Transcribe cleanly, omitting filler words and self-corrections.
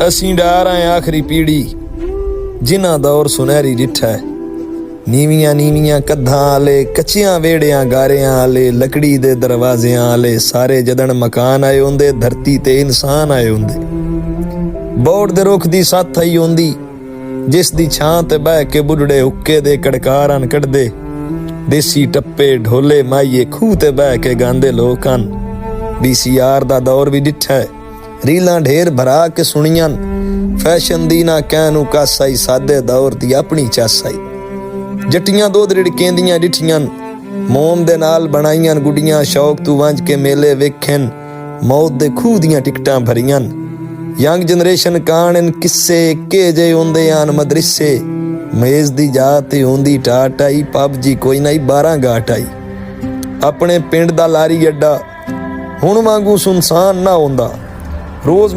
असीं डार आए आखिरी पीढ़ी जिन्हां दौर सुनहरी डिठा है। नीवियां नीवियां कद्धां आले, कच्चियां वेड़ियां गारियां आले, लकड़ी दे दरवाजियां आले, सारे जदन मकान आए होंदे, धरती ते इंसान आए होंदे। बोड़ दे रुख दी सत्थ आई होंदी, जिस दी छां ते बह के बुढ़ड़े हुक्के दे कड़कारां कढदे। देसी टप्पे ढोले माइये खूह ते बह के गांदे लोक हन। VCR दा दौर भी डिठा है, रीलां ढेर भरा के सुनियां। फैशन दी ना कहनू कस आई, सादे दौर दी अपनी चस आई। जट्टियां दुध रिड़केंदियां डिठियां, मोम दे नाल बनाइयां गुड्डियां, शौक तू वंज के मेले वेखन, मौत दे खूह दियां टिकटां भरियां। यंग जनरेशन कान किस्से के जे होंदे आन मदरसे, मेज दी जात होंदी टाट आई, पबजी कोई नहीं 12 गाट आई। अपने पिंड दा लारी अड्डा हुण वांगू सुनसान ना होंदा, रोज़